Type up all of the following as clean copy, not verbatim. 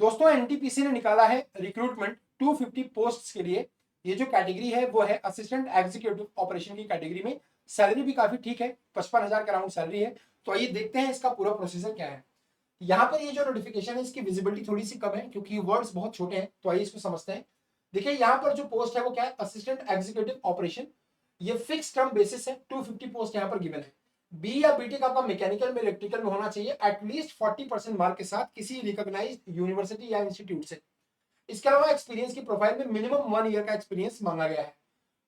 दोस्तों एनटीपीसी ने निकाला है रिक्रूटमेंट 250 पोस्ट्स के लिए। ये जो कैटेगरी है वो है असिस्टेंट एग्जीक्यूटिव ऑपरेशन की कैटेगरी में। सैलरी भी काफी ठीक है, 55,000 के अराउंड सैलरी है। तो आइए देखते हैं इसका पूरा प्रोसीजर क्या है। यहाँ पर ये जो नोटिफिकेशन है इसकी विजिबिलिटी थोड़ी सी कम है क्योंकि वर्ड्स बहुत छोटे हैं, तो आइए इसको समझते हैं। देखिए यहाँ पर जो पोस्ट है वो क्या है, असिस्टेंट एग्जीक्यूटिव ऑपरेशन। ये फिक्स टर्म बेसिस है, 250 पोस्ट यहाँ पर गिवन है। बी या बीटेक आपका मैकेनिकल में इलेक्ट्रिकल में होना चाहिए एटलीस्ट 40% मार्क के साथ किसी रिकॉग्नाइज्ड यूनिवर्सिटी या इंस्टीट्यूट से। इसके अलावा एक्सपीरियंस की प्रोफाइल में मिनिमम 1 ईयर का एक्सपीरियंस मांगा गया है।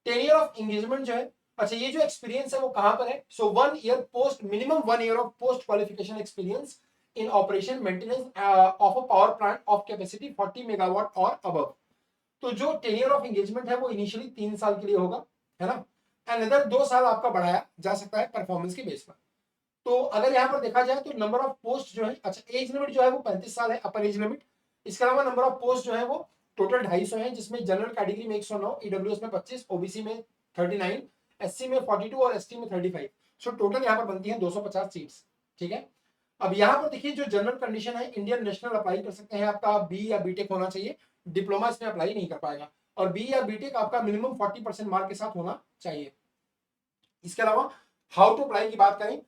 टेन्योर ऑफ एंगेजमेंट जो है, अच्छा ये जो एक्सपीरियंस है वो कहां पर है, सो 1 year post, minimum 1 year of post qualification experience in operation maintenance of a power plant of capacity 40 megawatt और अबव। तो जो टेन्योर ऑफ एंगेजमेंट है वो इनिशियली 3 साल के लिए होगा, है ना। अनदर 2 साल आपका बढ़ाया जा सकता है परफॉर्मेंस के बेस पर। तो अगर यहाँ पर देखा जाए तो नंबर ऑफ पोस्ट जो है, अच्छा एज लिमिट जो है वो 35 साल है, अपर एज लिमिट। इसके अलावा नंबर ऑफ पोस्ट जो है वो टोटल 250 है, जिसमें जनरल कैटेगरी में 109, ईडब्ल्यूएस में 25, ओबीसी में 39, एससी में 42 और एसटी में 35। सो टोटल यहाँ पर बनती है 250 सीट्स। ठीक है। अब यहाँ पर देखिए जो जनरल कंडीशन है, इंडियन नेशनल अप्लाई कर सकते हैं, आपका बी या बीटेक होना चाहिए, डिप्लोमा इसमें अप्लाई नहीं कर पाएगा। और बी या बीटेक आपका मिनिमम 40% मार्क के साथ होना चाहिए। इसके अलावा हाउ टू अप्लाई की बात करें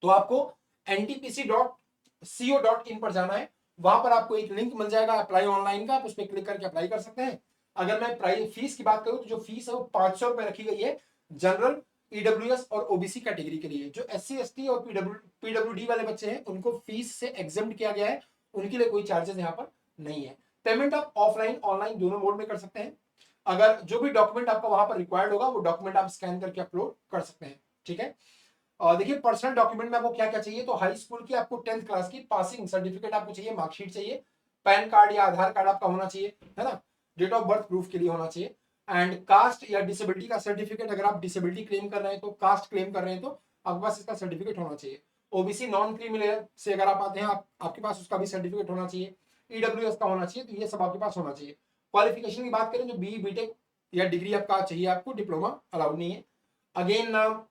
तो आपको ntpc.co.in पर जाना है। वहां पर आपको एक लिंक मिल जाएगा अप्लाई ऑनलाइन का, आप उस पर क्लिक करके अप्लाई कर सकते हैं। अगर मैं प्राइस फीस की बात करूं तो जो फीस है वो 500 रुपए रखी गई है जनरल, ईडब्ल्यूएस और ओबीसी कैटेगरी के लिए। जो एससी एसटी और पीडब्ल्यूडी वाले बच्चे हैं उनको फीस से एग्जेम्प्ट किया गया है, उनके लिए कोई चार्जेस यहाँ पर नहीं है। पेमेंट आप ऑफलाइन ऑनलाइन दोनों मोड में कर सकते हैं। अगर जो भी डॉक्यूमेंट आपका वहां पर रिक्वायर्ड होगा वो डॉक्यूमेंट आप स्कैन करके अपलोड कर सकते हैं। ठीक है। देखिए पर्सनल डॉक्यूमेंट में आपको क्या क्या चाहिए, तो हाई स्कूल की आपको 10th क्लास की पासिंग सर्टिफिकेट आपको चाहिए, मार्कशीट चाहिए, पैन कार्ड या आधार कार्ड आपका होना चाहिए, है ना, डेट ऑफ बर्थ प्रूफ के लिए होना चाहिए। एंड कास्ट या डिसेबिलिटी का सर्टिफिकेट, अगर आप डिसेबिलिटी क्लेम कर रहे हैं तो, कास्ट क्लेम कर रहे हैं तो आपके पास इसका सर्टिफिकेट होना चाहिए। ओबीसी नॉन क्रीमिलेयर से अगर आप आते हैं, आपके पास उसका भी सर्टिफिकेट होना चाहिए। ईडब्ल्यूएस का होना चाहिए, तो ये सब आपके पास होना चाहिए। क्वालिफिकेशन की बात करें तो बी बीटेक या डिग्री आपका चाहिए, आपको डिप्लोमा अलाउड नहीं है। अगेन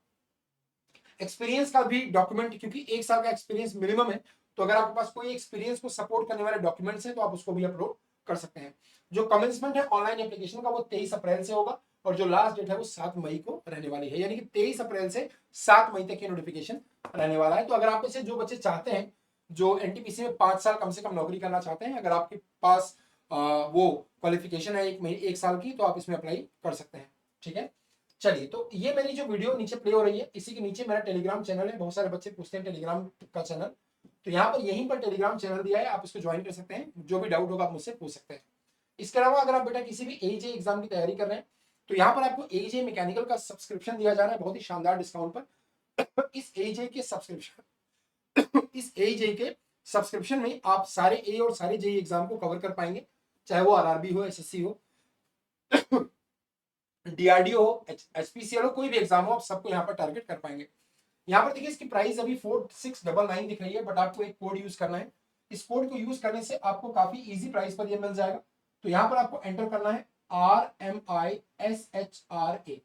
एक्सपीरियंस का भी डॉक्यूमेंट, क्योंकि 1 साल का एक्सपीरियंस मिनिमम है, तो अगर आपके पास कोई एक्सपीरियंस को सपोर्ट करने वाले डॉक्यूमेंट्स हैं तो आप उसको भी अपलोड कर सकते हैं। जो कमेंसमेंट है ऑनलाइन एप्लीकेशन का वो 23 अप्रैल से होगा, और जो लास्ट डेट है वो 7 मई को रहने वाली है, यानी कि 23 अप्रैल से 7 मई तक की नोटिफिकेशन रहने वाला है। तो अगर आप में से जो बच्चे चाहते हैं, जो एनटीपीसी में 5 साल कम से कम नौकरी करना चाहते हैं, अगर आपके पास वो क्वालिफिकेशन है 1 साल की, तो आप इसमें अप्लाई कर सकते हैं। ठीक है। चलिए, तो ये मेरी जो वीडियो नीचे प्ले हो रही है, इसी के नीचे मेरा टेलीग्राम चैनल है। बहुत सारे बच्चे पूछते हैं टेलीग्राम का चैनल, तो यहाँ पर यहीं पर टेलीग्राम चैनल दिया है, आप इसको ज्वाइन कर सकते हैं। जो भी डाउट होगा आप मुझसे पूछ सकते हैं। इसके अलावा अगर आप बेटा किसी भी एजे एग्जाम की तैयारी कर रहे हैं, तो यहाँ पर आपको एजे मैकेनिकल का सब्सक्रिप्शन दिया जा रहा है बहुत ही शानदार डिस्काउंट पर। इस एजे के सब्सक्रिप्शन में आप सारे ए और सारे जे एग्जाम को कवर कर पाएंगे, चाहे वो आरआरबी हो, एसएससी हो, डीआरडीओ हो, एचपीसीएल हो, कोई भी एग्जाम हो, आप सबको यहाँ पर टारगेट कर पाएंगे। यहाँ पर देखिए इसकी प्राइस अभी 4699 दिख रही है, बट आपको एक कोड यूज करना है। इस कोड को यूज करने से आपको काफी इजी प्राइस पर ये मिल जाएगा। तो यहाँ पर आपको एंटर करना है RMISHRA।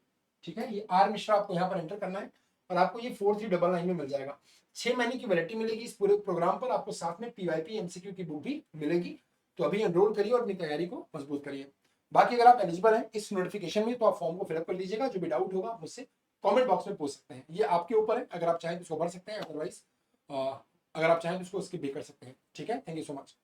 ठीक है, ये आर मिश्रा आपको यहाँ पर एंटर करना है, और आपको ये 4399 में मिल जाएगा। 6 महीने की वैलिडिटी मिलेगी इस पूरे प्रोग्राम पर। आपको साथ में पीवाईपी एमसीक्यू की बुक भी मिलेगी। तो अभी एनरोल करिए और अपनी तैयारी को मजबूत करिए। बाकी अगर आप एलिजिबल हैं इस नोटिफिकेशन में, तो आप फॉर्म को फिलअप कर लीजिएगा। जो भी डाउट होगा मुझसे कमेंट बॉक्स में पूछ सकते हैं, ये आपके ऊपर है। अगर आप चाहें तो इसको भर सकते हैं, अदरवाइज अगर आप चाहें तो इसको स्किप भी कर सकते हैं। ठीक है, थैंक यू सो मच।